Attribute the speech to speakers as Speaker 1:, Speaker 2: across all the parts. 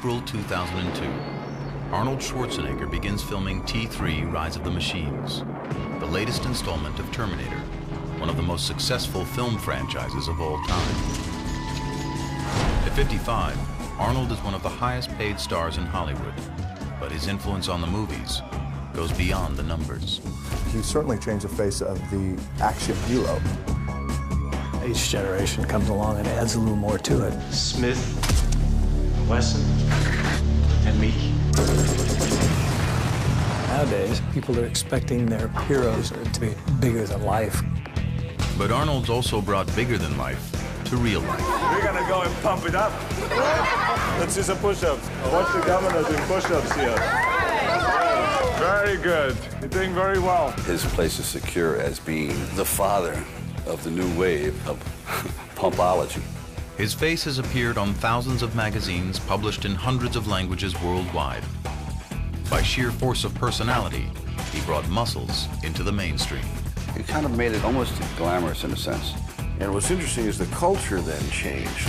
Speaker 1: April 2002, Arnold Schwarzenegger begins filming T3 Rise of the Machines, the latest installment of Terminator, one of the most successful film franchises of all time. At 55, Arnold is one of the highest paid stars in Hollywood, but his influence on the movies goes beyond the numbers.
Speaker 2: He certainly changed the face of the action hero.
Speaker 3: Each generation comes along and adds a little more to it.
Speaker 4: Smith, Wesson, and me.
Speaker 3: Nowadays, people are expecting their heroes to be bigger than life.
Speaker 1: But Arnold's also brought bigger than life to real life.
Speaker 5: We're gonna go and pump it up. Let's do some push-ups. Watch the governor do push-ups here. Very good. You're doing very well.
Speaker 6: His place is secure as being the father of the new wave of pumpology.
Speaker 1: His face has appeared on thousands of magazines published in hundreds of languages worldwide. By sheer force of personality, he brought muscles into the mainstream.
Speaker 6: He kind of made it almost glamorous in a sense.
Speaker 7: And what's interesting is the culture then changed.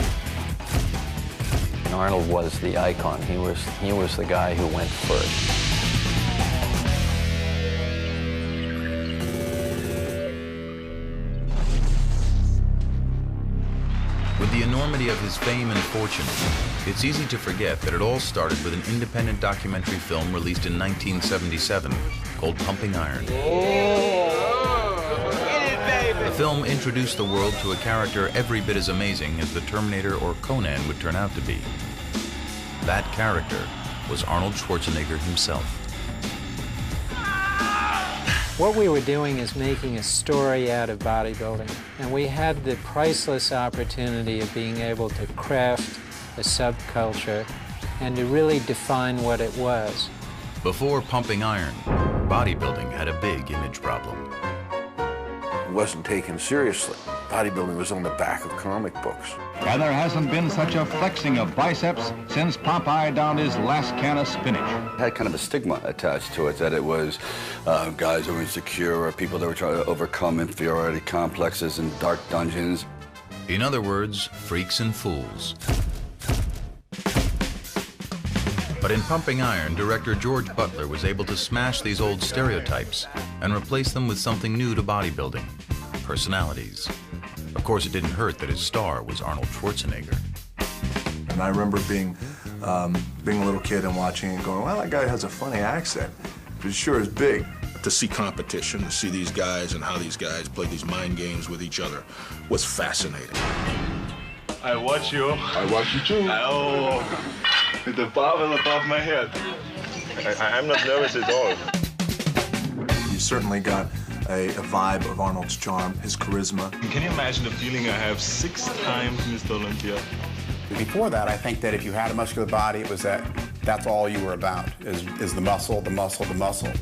Speaker 8: Arnold was the icon. He was the guy who went first.
Speaker 1: With the enormity of his fame and fortune, it's easy to forget that it all started with an independent documentary film released in 1977 called Pumping Iron. The film introduced the world to a character every bit as amazing as the Terminator or Conan would turn out to be. That character was Arnold Schwarzenegger himself.
Speaker 9: What we were doing is making a story out of bodybuilding, and we had the priceless opportunity of being able to craft a subculture and to really define what it was.
Speaker 1: Before Pumping Iron, bodybuilding had a big image problem.
Speaker 7: It wasn't taken seriously. Bodybuilding was on the back of comic books.
Speaker 10: And there hasn't been such a flexing of biceps since Popeye downed his last can of spinach.
Speaker 6: It had kind of a stigma attached to it, that it was guys who were insecure or people that were trying to overcome inferiority complexes in dark dungeons.
Speaker 1: In other words, freaks and fools. But in Pumping Iron, director George Butler was able to smash these old stereotypes and replace them with something new to bodybuilding: personalities. Of course, it didn't hurt that his star was Arnold Schwarzenegger.
Speaker 2: And I remember being a little kid and watching it and going, well, that guy has a funny accent, but he sure is big.
Speaker 11: To see competition, to see these guys and how these guys play these mind games with each other was fascinating.
Speaker 5: I watch you.
Speaker 11: I watch you too.
Speaker 5: Oh, with the barbell above my head. I'm not nervous at all.
Speaker 2: You certainly got a vibe of Arnold's charm, his charisma.
Speaker 5: Can you imagine the feeling I have 6 times Mr. Olympia?
Speaker 12: Before that, I think that if you had a muscular body, it was that's all you were about, is the muscle, the muscle, the muscle.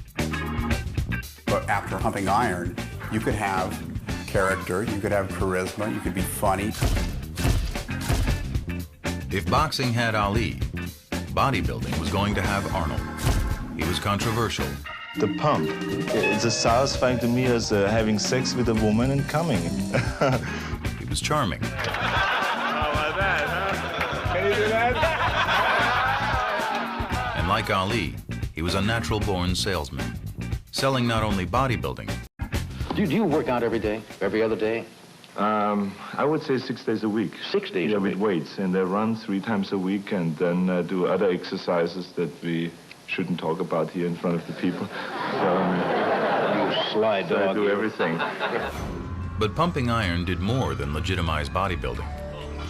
Speaker 12: But after Pumping Iron, you could have character, you could have charisma, you could be funny.
Speaker 1: If boxing had Ali, bodybuilding was going to have Arnold. He was controversial.
Speaker 5: The pump. It's as satisfying to me as having sex with a woman and coming.
Speaker 1: He was charming.
Speaker 5: How about that, huh? Can you do that?
Speaker 1: And like Ali, he was a natural-born salesman, selling not only bodybuilding.
Speaker 8: Do you work out every day, every other day?
Speaker 5: I would say 6 days a week.
Speaker 8: 6 days
Speaker 5: a
Speaker 8: a
Speaker 5: week?
Speaker 8: week?
Speaker 5: With weights, and I run 3 times a week, and then do other exercises that we shouldn't talk about here in front of the people.
Speaker 8: You sly dog.
Speaker 5: I do everything.
Speaker 1: But Pumping Iron did more than legitimize bodybuilding.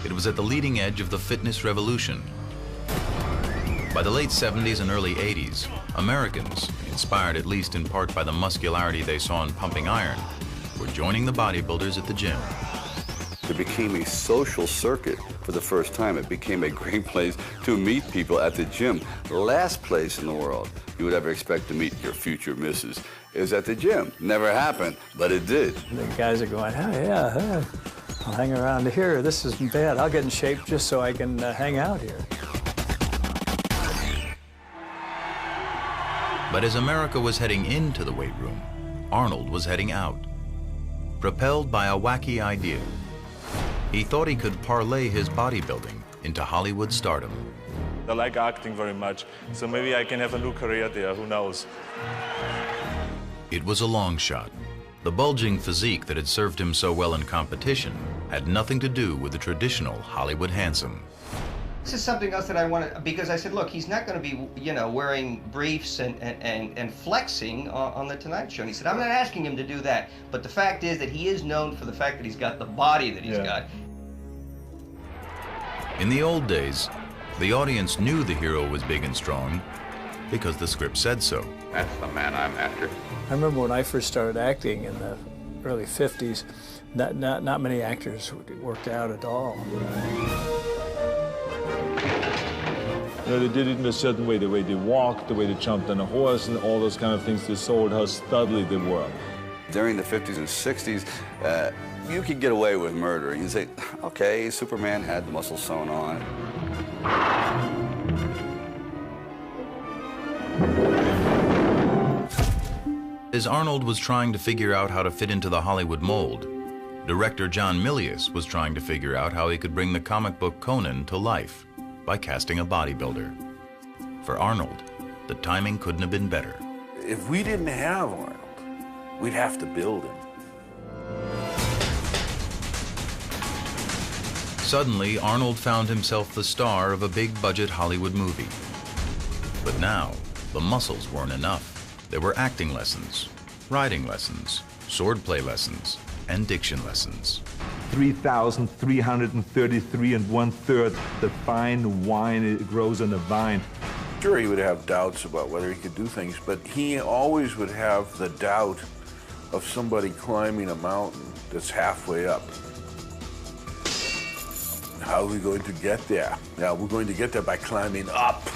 Speaker 1: It was at the leading edge of the fitness revolution. By the late 70s and early 80s, Americans, inspired at least in part by the muscularity they saw in Pumping Iron, were joining the bodybuilders at the gym.
Speaker 6: It became a social circuit for the first time. It became a great place to meet people at the gym. The last place in the world you would ever expect to meet your future missus is at the gym. Never happened, but it did.
Speaker 3: The guys are going, oh, yeah, I'll hang around here. This isn't bad. I'll get in shape just so I can hang out here.
Speaker 1: But as America was heading into the weight room, Arnold was heading out. Propelled by a wacky idea, he thought he could parlay his bodybuilding into Hollywood stardom.
Speaker 5: They like acting very much. So maybe I can have a new career there, who knows?
Speaker 1: It was a long shot. The bulging physique that had served him so well in competition had nothing to do with the traditional Hollywood handsome.
Speaker 13: This is something else that I want to, because I said, look, he's not going to be, you know, wearing briefs and flexing on The Tonight Show. And he said, I'm not asking him to do that. But the fact is that he is known for the fact that he's got the body that he's got.
Speaker 1: In the old days, the audience knew the hero was big and strong because the script said so.
Speaker 6: That's the man I'm after.
Speaker 3: I remember when I first started acting in the early 50s, not many actors worked out at all.
Speaker 5: You know, they did it in a certain way, the way they walked, the way they jumped on a horse, and all those kind of things. They sold how studly they were.
Speaker 6: During the 50s and 60s, you could get away with murder. You say, okay, Superman had the muscle sewn on.
Speaker 1: As Arnold was trying to figure out how to fit into the Hollywood mold, director John Milius was trying to figure out how he could bring the comic book Conan to life by casting a bodybuilder. For Arnold, the timing couldn't have been better.
Speaker 7: If we didn't have Arnold, we'd have to build him.
Speaker 1: Suddenly, Arnold found himself the star of a big-budget Hollywood movie. But now, the muscles weren't enough. There were acting lessons, riding lessons, swordplay lessons, and diction lessons.
Speaker 5: 3,333 1/3 the fine wine it grows on the vine.
Speaker 7: Sure, he would have doubts about whether he could do things, but he always would have the doubt of somebody climbing a mountain that's halfway up. How are we going to get there? Yeah, we're going to get there by climbing up.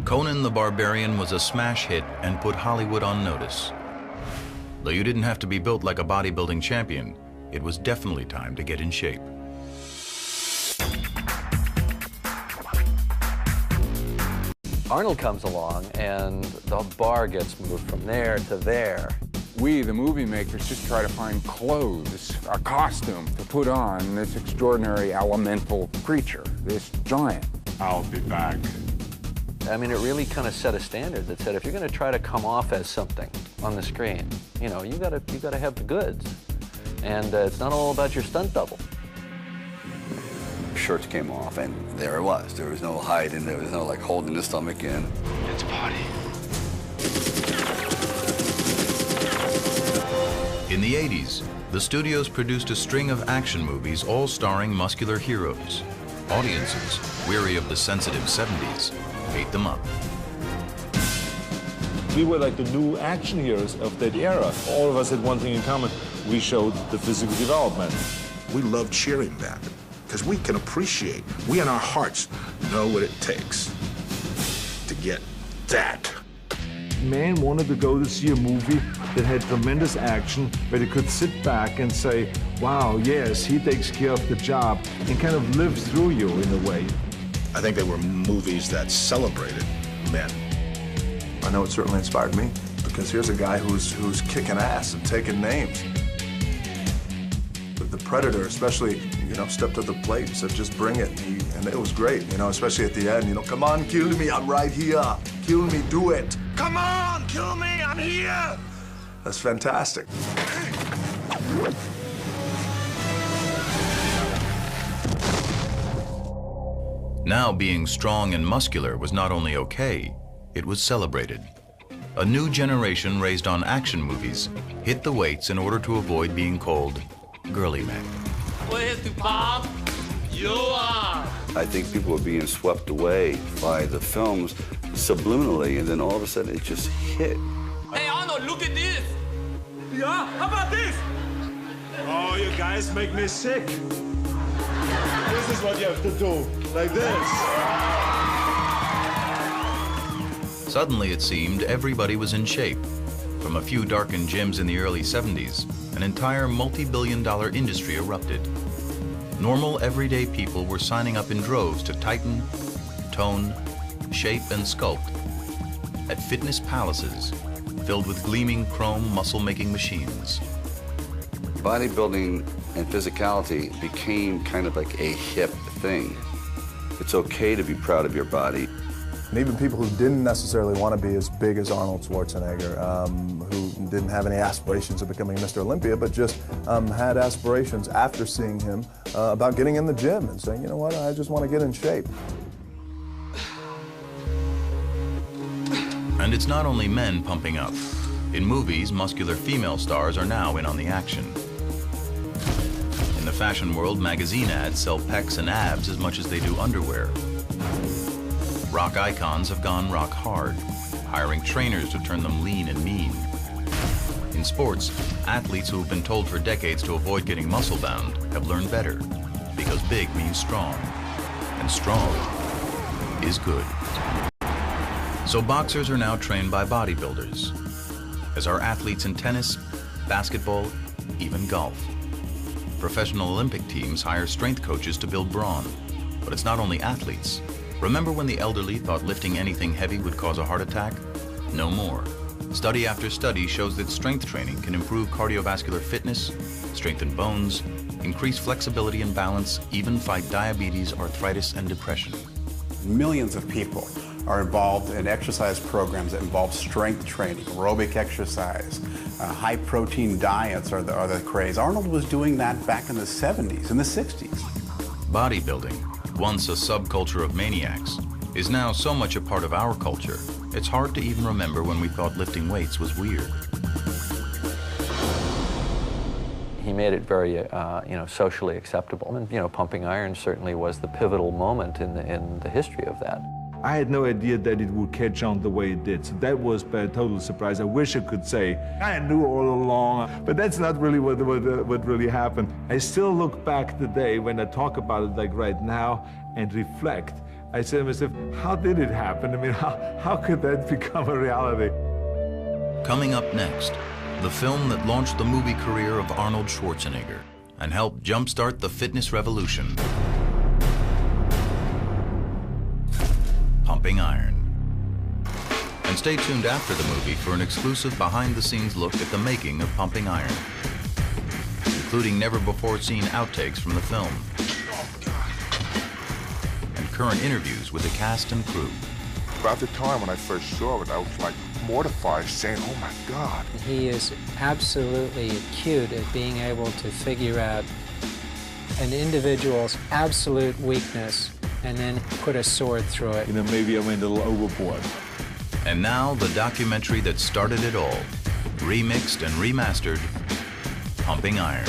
Speaker 1: Conan the Barbarian was a smash hit and put Hollywood on notice. Though you didn't have to be built like a bodybuilding champion, it was definitely time to get in shape.
Speaker 8: Arnold comes along and the bar gets moved from there to there.
Speaker 14: We, the movie makers, just try to find clothes, a costume to put on this extraordinary elemental creature, this giant.
Speaker 5: I'll be back.
Speaker 8: I mean, it really kind of set a standard that said if you're going to try to come off as something on the screen, you know, you got to have the goods, and it's not all about your stunt double.
Speaker 6: Shirts came off, and there it was. There was no hiding. There was no like holding the stomach in.
Speaker 4: It's a party.
Speaker 1: In the 80s, the studios produced a string of action movies all starring muscular heroes. Audiences, weary of the sensitive 70s, ate them up.
Speaker 5: We were like the new action heroes of that era. All of us had one thing in common. We showed the physical development.
Speaker 11: We love cheering that because we can appreciate, we in our hearts know what it takes to get that.
Speaker 5: Man wanted to go to see a movie that had tremendous action, where they could sit back and say, wow, yes, he takes care of the job, and kind of live through you in a way.
Speaker 11: I think they were movies that celebrated men.
Speaker 2: I know it certainly inspired me, because here's a guy who's kicking ass and taking names. The Predator especially, you know, stepped to the plate and said, just bring it. And it was great, you know, especially at the end, you know, come on, kill me, I'm right here. Kill me, do it.
Speaker 11: Come on, kill me, I'm here.
Speaker 2: That's fantastic.
Speaker 1: Now being strong and muscular was not only okay, it was celebrated. A new generation raised on action movies hit the weights in order to avoid being called girly men.
Speaker 15: Where's the Bob? You are.
Speaker 6: I think people were being swept away by the films subliminally, and then all of a sudden it just hit.
Speaker 15: Hey, Arnold, look at this. Yeah, how about this?
Speaker 5: Oh, you guys make me sick. This is what you have to do, like this.
Speaker 1: Suddenly, it seemed everybody was in shape. From a few darkened gyms in the early 70s, an entire multi-billion-dollar industry erupted. Normal, everyday people were signing up in droves to tighten, tone, shape, and sculpt at fitness palaces filled with gleaming chrome muscle-making machines.
Speaker 6: Bodybuilding and physicality became kind of like a hip thing. It's okay to be proud of your body.
Speaker 2: And even people who didn't necessarily want to be as big as Arnold Schwarzenegger, who didn't have any aspirations of becoming Mr. Olympia, but just had aspirations after seeing him about getting in the gym and saying, you know what, I just want to get in shape.
Speaker 1: And it's not only men pumping up. In movies, muscular female stars are now in on the action. In the fashion world, magazine ads sell pecs and abs as much as they do underwear. Rock icons have gone rock hard, hiring trainers to turn them lean and mean. In sports, athletes who have been told for decades to avoid getting muscle-bound have learned better, because big means strong, and strong is good. So boxers are now trained by bodybuilders, as are athletes in tennis, basketball, even golf. Professional Olympic teams hire strength coaches to build brawn, but it's not only athletes. Remember when the elderly thought lifting anything heavy would cause a heart attack? No more. Study after study shows that strength training can improve cardiovascular fitness, strengthen bones, increase flexibility and balance, even fight diabetes, arthritis, and depression.
Speaker 12: Millions of people are involved in exercise programs that involve strength training, aerobic exercise, high-protein diets are the craze. Arnold was doing that back in the 70s and the 60s.
Speaker 1: Bodybuilding, once a subculture of maniacs, is now so much a part of our culture, it's hard to even remember when we thought lifting weights was weird.
Speaker 8: He made it very, socially acceptable. And, pumping iron certainly was the pivotal moment in the history of that.
Speaker 5: I had no idea that it would catch on the way it did, so that was a total surprise. I wish I could say, I knew all along, but that's not really what really happened. I still look back the day when I talk about it like right now and reflect. I say to myself, how did it happen? I mean, how could that become a reality?
Speaker 1: Coming up next, the film that launched the movie career of Arnold Schwarzenegger and helped jumpstart the fitness revolution. Pumping Iron. And stay tuned after the movie for an exclusive behind-the-scenes look at the making of Pumping Iron, including never-before-seen outtakes from the film and current interviews with the cast and crew.
Speaker 11: About the time when I first saw it, I was like mortified, saying, oh my God.
Speaker 9: He is absolutely acute at being able to figure out an individual's absolute weakness and then put a sword through it.
Speaker 5: Maybe I went a little overboard.
Speaker 1: And now the documentary that started it all, remixed and remastered, Pumping Iron.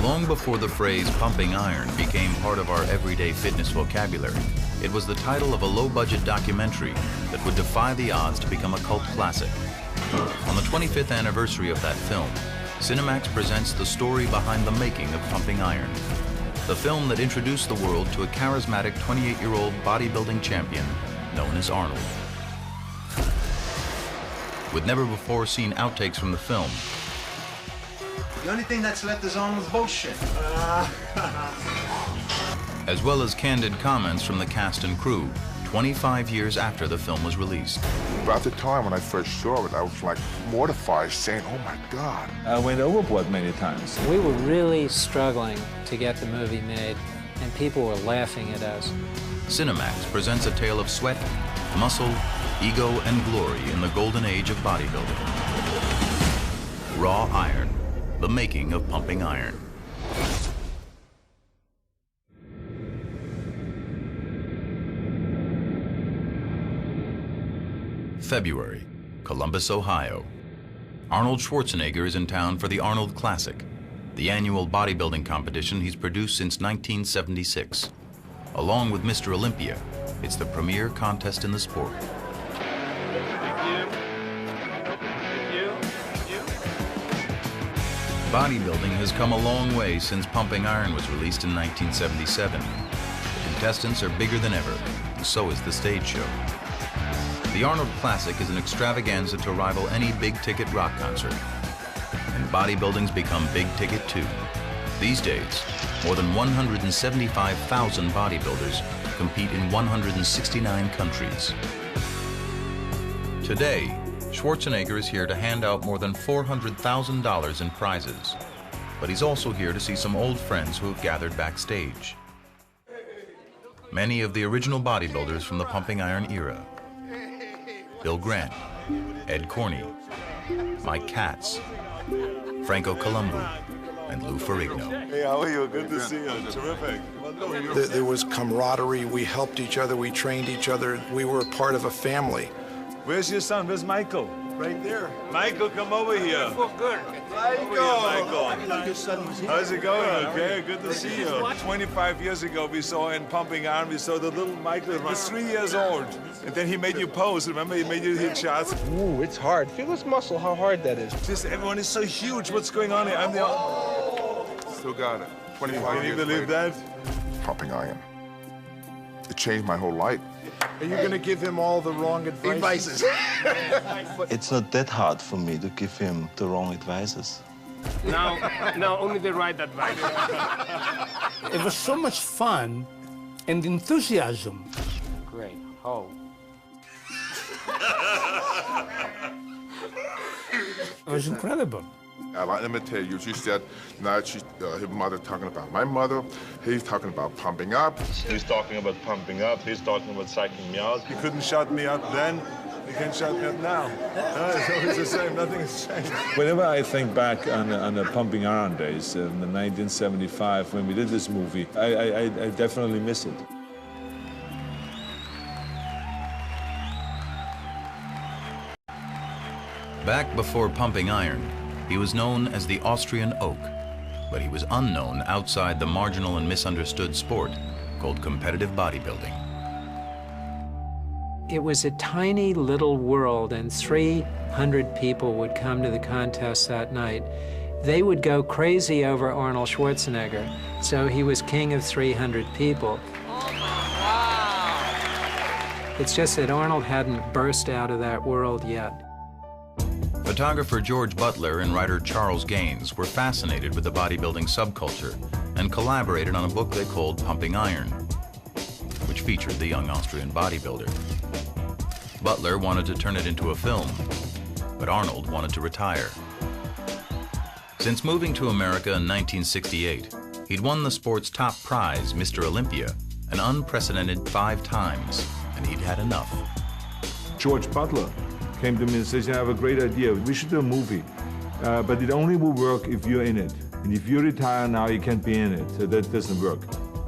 Speaker 1: Long before the phrase pumping iron became part of our everyday fitness vocabulary, it was the title of a low-budget documentary that would defy the odds to become a cult classic. On the 25th anniversary of that film, Cinemax presents the story behind the making of Pumping Iron, the film that introduced the world to a charismatic 28-year-old bodybuilding champion known as Arnold. With never-before-seen outtakes from the film,
Speaker 16: the only thing that's left is Arnold's bullshit.
Speaker 1: as well as candid comments from the cast and crew, 25 years after the film was released.
Speaker 11: About the time when I first saw it, I was like mortified, saying, oh my God.
Speaker 5: I went overboard many times.
Speaker 9: We were really struggling to get the movie made, and people were laughing at us.
Speaker 1: Cinemax presents a tale of sweat, muscle, ego, and glory in the golden age of bodybuilding. Raw Iron, the making of pumping iron. February, Columbus, Ohio. Arnold Schwarzenegger is in town for the Arnold Classic, the annual bodybuilding competition he's produced since 1976. Along with Mr. Olympia, it's the premier contest in the sport. Bodybuilding has come a long way since Pumping Iron was released in 1977. The contestants are bigger than ever, and so is the stage show. The Arnold Classic is an extravaganza to rival any big-ticket rock concert. And bodybuilding's become big-ticket too. These days, more than 175,000 bodybuilders compete in 169 countries. Today, Schwarzenegger is here to hand out more than $400,000 in prizes. But he's also here to see some old friends who have gathered backstage. Many of the original bodybuilders from the Pumping Iron era. Bill Grant, Ed Corney, Mike Katz, Franco Columbu, and Lou Ferrigno.
Speaker 17: Hey, how are you? Good to see you. Terrific.
Speaker 18: There was camaraderie. We helped each other. We trained each other. We were a part of a family.
Speaker 17: Where's your son? Where's Michael?
Speaker 18: Right there.
Speaker 17: Michael, come over here.
Speaker 18: Good.
Speaker 17: Michael. How's it going? Okay, good to see you. 25 years ago, we saw in Pumping Iron, we saw the little Michael. He was 3 years old. And then he made you pose. Remember, he made you hit shots.
Speaker 19: Ooh, it's hard. Feel this muscle, how hard that is.
Speaker 17: Just everyone is so huge. What's going on here? I'm the...
Speaker 11: Still got it. 25 years
Speaker 17: Can you believe that?
Speaker 11: Pumping Iron. It changed my whole life.
Speaker 18: Are you going to give him all the wrong advices?
Speaker 20: It's not that hard for me to give him the wrong advices.
Speaker 19: No, only the right advice.
Speaker 21: It was so much fun and enthusiasm.
Speaker 19: Great. Oh.
Speaker 21: It was incredible.
Speaker 11: Let me tell you, she said, now she's his mother talking about my mother. He's talking about pumping up.
Speaker 17: He's talking about pumping up. He's talking about psyching me out. He couldn't shut me up then. He can't shut me up now. It's always the same. Nothing has changed.
Speaker 5: Whenever I think back on the Pumping Iron days in 1975 when we did this movie, I definitely miss it.
Speaker 1: Back before Pumping Iron, he was known as the Austrian Oak, but he was unknown outside the marginal and misunderstood sport called competitive bodybuilding.
Speaker 9: It was a tiny little world, and 300 people would come to the contest that night. They would go crazy over Arnold Schwarzenegger, so he was king of 300 people. It's just that Arnold hadn't burst out of that world yet.
Speaker 1: Photographer George Butler and writer Charles Gaines were fascinated with the bodybuilding subculture and collaborated on a book they called Pumping Iron, which featured the young Austrian bodybuilder. Butler wanted to turn it into a film, but Arnold wanted to retire. Since moving to America in 1968, he'd won the sport's top prize, Mr. Olympia, an unprecedented 5 times, and he'd had enough.
Speaker 5: George Butler came to me and says, I have a great idea. We should do a movie, but it only will work if you're in it. And if you retire now, you can't be in it. So that doesn't work.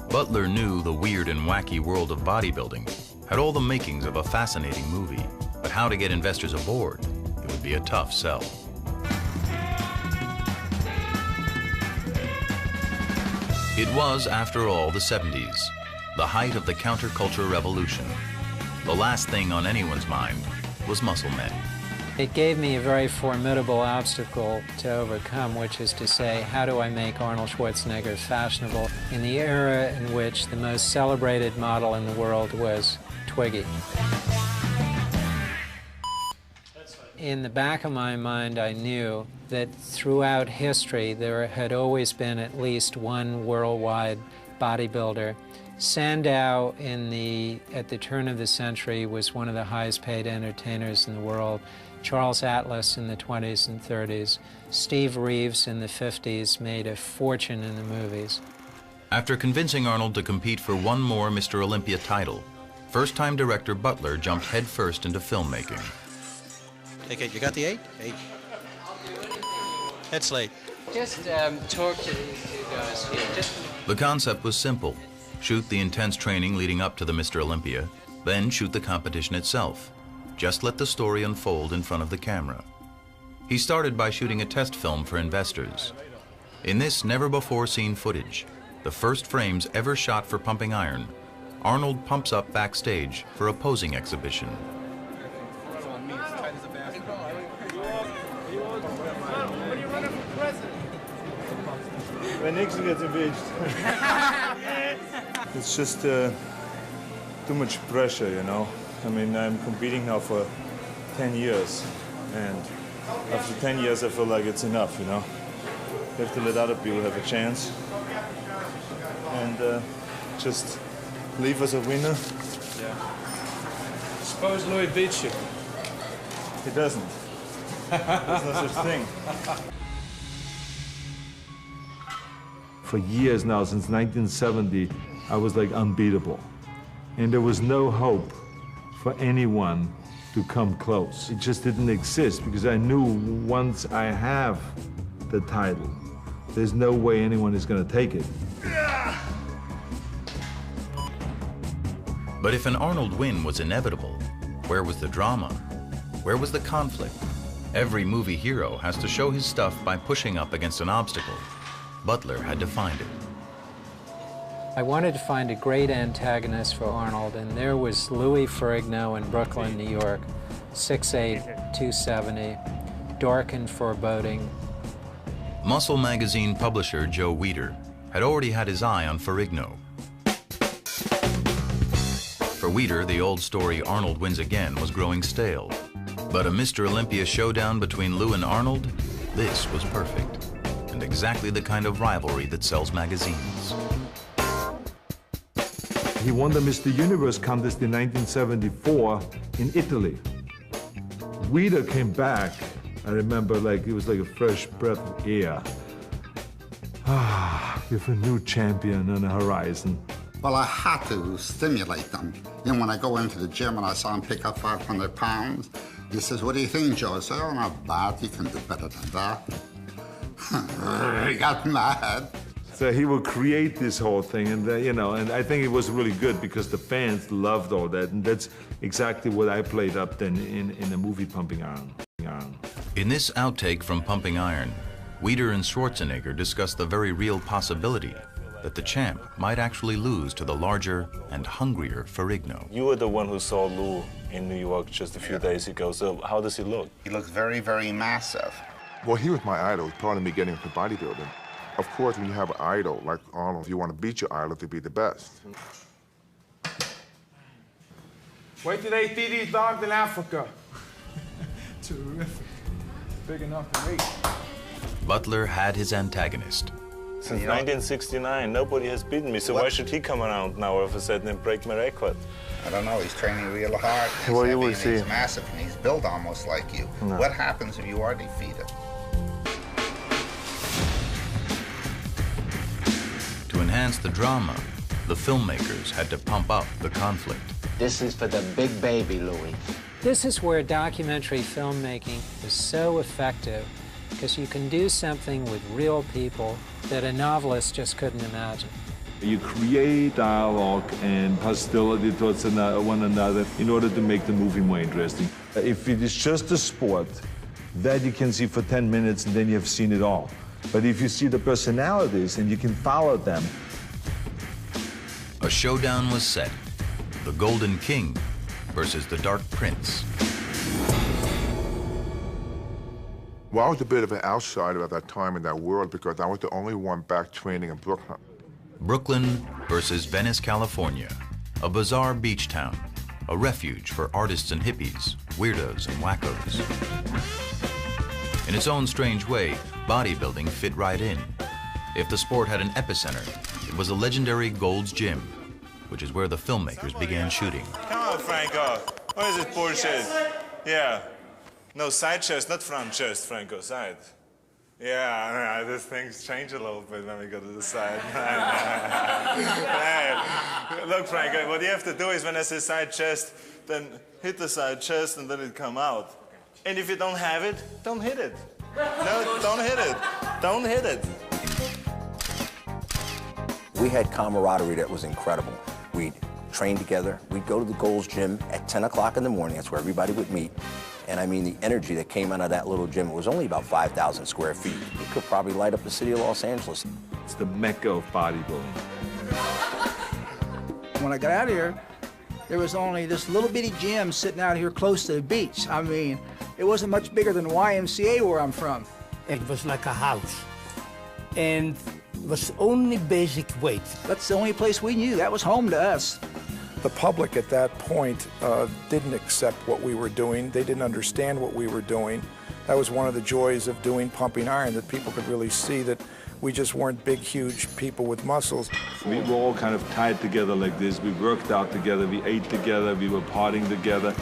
Speaker 1: Butler knew the weird and wacky world of bodybuilding had all the makings of a fascinating movie, but how to get investors aboard, it would be a tough sell. It was, after all, the 70s, the height of the counterculture revolution. The last thing on anyone's mind was muscle men.
Speaker 9: It gave me a very formidable obstacle to overcome, which is to say, how do I make Arnold Schwarzenegger fashionable in the era in which the most celebrated model in the world was Twiggy? In the back of my mind, I knew that throughout history, there had always been at least one worldwide bodybuilder Sandow at the turn of the century was one of the highest paid entertainers in the world. Charles Atlas in the 20s and 30s. Steve Reeves in the 50s made a fortune in the movies.
Speaker 1: After convincing Arnold to compete for one more Mr. Olympia title, first-time director Butler jumped headfirst into filmmaking.
Speaker 16: Take it. You got the 8? 8. Head slate.
Speaker 9: Just talk to these two guys here.
Speaker 1: The concept was simple. Shoot the intense training leading up to the Mr. Olympia, then shoot the competition itself. Just let the story unfold in front of the camera. He started by shooting a test film for investors. In this never-before-seen footage, the first frames ever shot for Pumping Iron, Arnold pumps up backstage for a posing exhibition.
Speaker 5: When Nixon gets impeached. It's just too much pressure, you know. I mean, I'm competing now for 10 years, and after 10 years I feel like it's enough, you know. You have to let other people have a chance, and just leave as a winner.
Speaker 21: Yeah. Suppose Louis beats you.
Speaker 5: He doesn't. There's no such thing. For years now, since 1970, I was like unbeatable. And there was no hope for anyone to come close. It just didn't exist because I knew once I have the title, there's no way anyone is going to take it.
Speaker 1: But if an Arnold win was inevitable, where was the drama? Where was the conflict? Every movie hero has to show his stuff by pushing up against an obstacle. Butler had to find it.
Speaker 9: I wanted to find a great antagonist for Arnold, and there was Louis Ferrigno in Brooklyn, New York, 6'8", 270, dark and foreboding.
Speaker 1: Muscle magazine publisher Joe Weider had already had his eye on Ferrigno. For Weider, the old story Arnold wins again was growing stale. But a Mr. Olympia showdown between Lou and Arnold, this was perfect. And exactly the kind of rivalry that sells magazines.
Speaker 5: He won the Mr. Universe contest in 1974 in Italy. Weider came back, I remember, like it was like a fresh breath of air. With a new champion on the horizon.
Speaker 10: Well, I had to stimulate them. And when I go into the gym and I saw him pick up 500 pounds, he says, "What do you think, Joe?" I said, "Oh, not bad. You can do better than that." He got mad.
Speaker 5: So he will create this whole thing, and you know, and I think it was really good because the fans loved all that, and that's exactly what I played up then in the movie Pumping Iron.
Speaker 1: In this outtake from Pumping Iron, Weider and Schwarzenegger discussed the very real possibility that the champ might actually lose to the larger and hungrier Ferrigno.
Speaker 22: You were the one who saw Lou in New York just a few days ago, so how does he look?
Speaker 10: He looks very, very massive.
Speaker 23: Well, he was my idol. He part of me getting into bodybuilding. Of course, when you have an idol like Arnold, you want to beat your idol to be the best.
Speaker 21: Wait till they feed these dogs in Africa. Terrific. Big enough to eat.
Speaker 1: Butler had his antagonist.
Speaker 22: Since 1969, nobody has beaten me, so why should he come around now all of a sudden and break my record?
Speaker 10: I don't know, he's training real hard. He's
Speaker 22: Well, you
Speaker 10: heavy
Speaker 22: will
Speaker 10: and
Speaker 22: see.
Speaker 10: He's massive and he's built almost like you.
Speaker 22: No.
Speaker 10: What happens if you are defeated?
Speaker 1: To enhance the drama, the filmmakers had to pump up the conflict.
Speaker 24: This is for the big baby, Louis.
Speaker 9: This is where documentary filmmaking is so effective, because you can do something with real people that a novelist just couldn't imagine.
Speaker 5: You create dialogue and hostility towards one another in order to make the movie more interesting. If it is just a sport, that you can see for 10 minutes and then you have seen it all. But if you see the personalities and you can follow them.
Speaker 1: A showdown was set. The Golden King versus the Dark Prince.
Speaker 23: Well, I was a bit of an outsider at that time in that world because I was the only one back training in Brooklyn.
Speaker 1: Brooklyn versus Venice, California, a bizarre beach town, a refuge for artists and hippies, weirdos and wackos. In its own strange way, bodybuilding fit right in. If the sport had an epicenter, it was a legendary Gold's Gym. which is where the filmmakers began shooting.
Speaker 22: Come on, Franco. What is this bullshit? Yeah. No, side chest, not front chest, Franco, side. Yeah, these things change a little bit when we go to the side. Hey, look, Franco, what you have to do is when I say side chest, then hit the side chest and then it come out. And if you don't have it, don't hit it. No, don't hit it. Don't hit it.
Speaker 3: We had camaraderie that was incredible. We'd train together. We'd go to the Gold's Gym at 10 o'clock in the morning. That's where everybody would meet. And I mean, the energy that came out of that little gym, it was only about 5,000 square feet. It could probably light up the city of Los Angeles.
Speaker 5: It's the mecca of bodybuilding.
Speaker 7: When I got out of here, there was only this little bitty gym sitting out here close to the beach. I mean, it wasn't much bigger than YMCA where I'm from.
Speaker 13: It was like a house. And it was only basic weight.
Speaker 7: That's the only place we knew. That was home to us.
Speaker 18: The public at that point didn't accept what we were doing. They didn't understand what we were doing. That was one of the joys of doing Pumping Iron, that people could really see that we just weren't big, huge people with muscles.
Speaker 5: We were all kind of tied together like this. We worked out together, we ate together, we were partying together.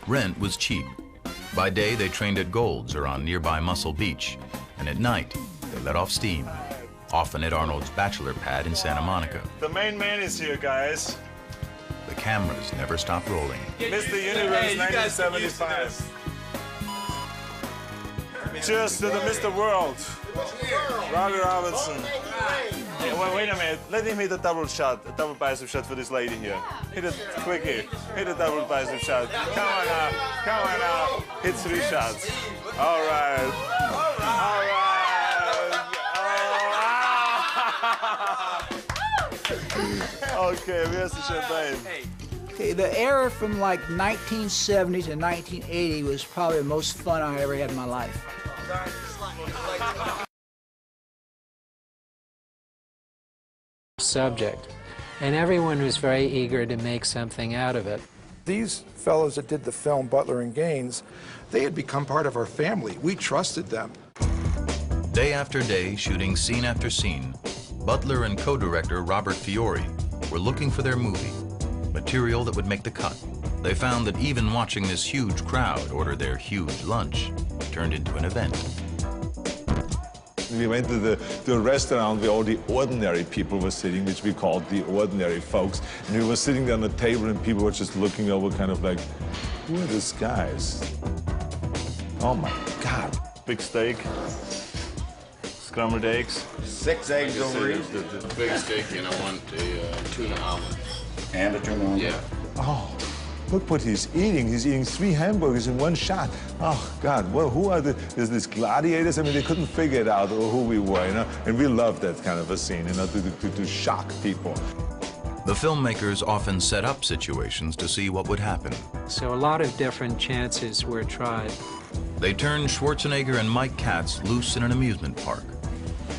Speaker 1: Rent was cheap. By day, they trained at Gold's or on nearby Muscle Beach, and at night, they let off steam, often at Arnold's bachelor pad in Santa Monica.
Speaker 22: The main man is here, guys.
Speaker 1: The cameras never stopped rolling.
Speaker 22: Mr. Universe 1975. Cheers to the Mr. World. Robbie Robinson. Hey, wait a minute. Let him hit a double shot, a double bicep shot for this lady here. Hit it quickie. Hit a double bicep shot. Come on now. Come on now. Hit 3 shots. All right. All right. Okay, where's the champagne?
Speaker 7: Okay, the era from like 1970 to 1980 was probably the most fun I ever had in my life.
Speaker 9: Subject, and everyone was very eager to make something out of it.
Speaker 18: These fellows that did the film, Butler and Gaines, they had become part of our family. We trusted them.
Speaker 1: Day after day, shooting scene after scene, Butler and co-director Robert Fiore were looking for their movie, material that would make the cut. They found that even watching this huge crowd order their huge lunch turned into an event.
Speaker 5: We went to a restaurant where all the ordinary people were sitting, which we called the ordinary folks. And we were sitting there on the table and people were just looking over kind of like, who are these guys? Oh my God.
Speaker 22: Big steak. Scrambled eggs.
Speaker 10: 6 eggs over each.
Speaker 14: The big steak, and I want a tuna omelet.
Speaker 10: And a tuna omelet?
Speaker 14: Yeah.
Speaker 5: Oh, look what he's eating. He's eating 3 hamburgers in one shot. Oh, God, well, who are these gladiators? I mean, they couldn't figure it out who we were, you know? And we loved that kind of a scene, you know, to shock people.
Speaker 1: The filmmakers often set up situations to see what would happen.
Speaker 9: So a lot of different chances were tried.
Speaker 1: They turned Schwarzenegger and Mike Katz loose in an amusement park.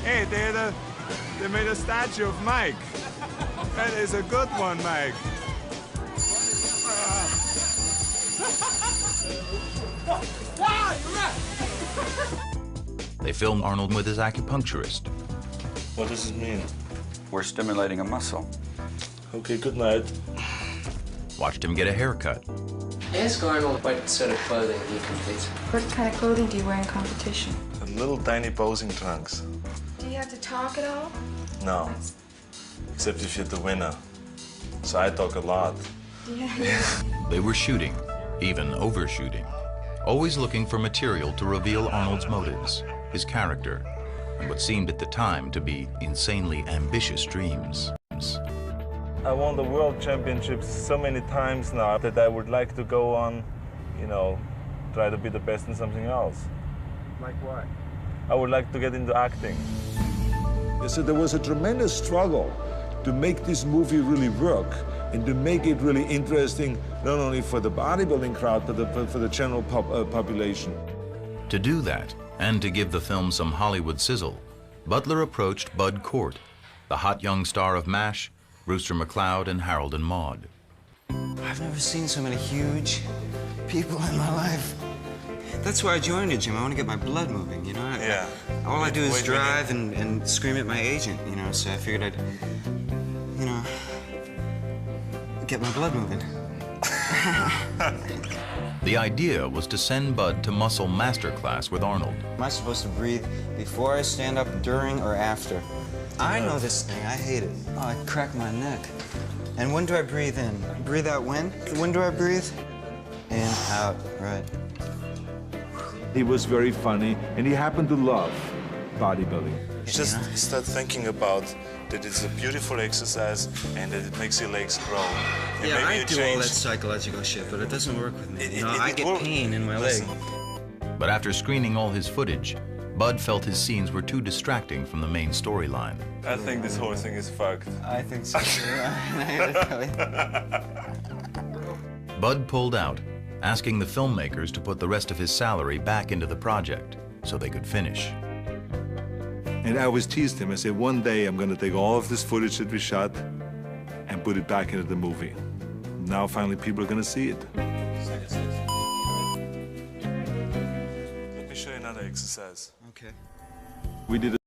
Speaker 17: Hey, they made a statue of Mike. That is a good one, Mike.
Speaker 1: They filmed Arnold with his acupuncturist.
Speaker 22: What does it mean?
Speaker 12: We're stimulating a muscle.
Speaker 22: Okay, good night.
Speaker 1: Watched him get a haircut.
Speaker 25: Ask Arnold what set of clothing he completes.
Speaker 26: What kind of clothing do you wear in competition?
Speaker 22: Little tiny posing trunks.
Speaker 26: Do you have to talk at all?
Speaker 22: No. Except if you're the winner. So I talk a lot.
Speaker 26: Yeah.
Speaker 1: They were shooting, even overshooting, always looking for material to reveal Arnold's motives, his character, and what seemed at the time to be insanely ambitious dreams.
Speaker 22: I won the world championships so many times now that I would like to go on, you know, try to be the best in something else.
Speaker 21: Like what?
Speaker 22: I would like to get into acting.
Speaker 5: So there was a tremendous struggle to make this movie really work and to make it really interesting, not only for the bodybuilding crowd, but for the general population.
Speaker 1: To do that, and to give the film some Hollywood sizzle, Butler approached Bud Cort, the hot young star of MASH, Brewster McCloud, and Harold and Maude.
Speaker 27: I've never seen so many huge people in my life. That's why I joined a gym. I want to get my blood moving, you know?
Speaker 22: Yeah.
Speaker 27: All I do is drive and scream at my agent, you know? So I figured I'd get my blood moving.
Speaker 1: The idea was to send Bud to muscle masterclass with Arnold.
Speaker 27: Am I supposed to breathe before I stand up, during, or after? I know this thing. I hate it. Oh, I crack my neck. And when do I breathe in? Breathe out when? When do I breathe? In, out, right.
Speaker 5: He was very funny, and he happened to love bodybuilding.
Speaker 22: Just start thinking about that it's a beautiful exercise and that it makes your legs grow. And
Speaker 27: Yeah,
Speaker 22: maybe
Speaker 27: I do all that psychological shit, but it doesn't work with me. I get pain in my leg.
Speaker 1: But after screening all his footage, Bud felt his scenes were too distracting from the main storyline.
Speaker 22: I think this whole thing is fucked.
Speaker 27: I think so too. I gotta tell you.
Speaker 1: Bud pulled out, asking the filmmakers to put the rest of his salary back into the project so they could finish.
Speaker 5: And I always teased him. I said, one day I'm going to take all of this footage that we shot and put it back into the movie. Now finally people are going to see it.
Speaker 22: Let me show you another exercise.
Speaker 27: Okay.
Speaker 5: We did a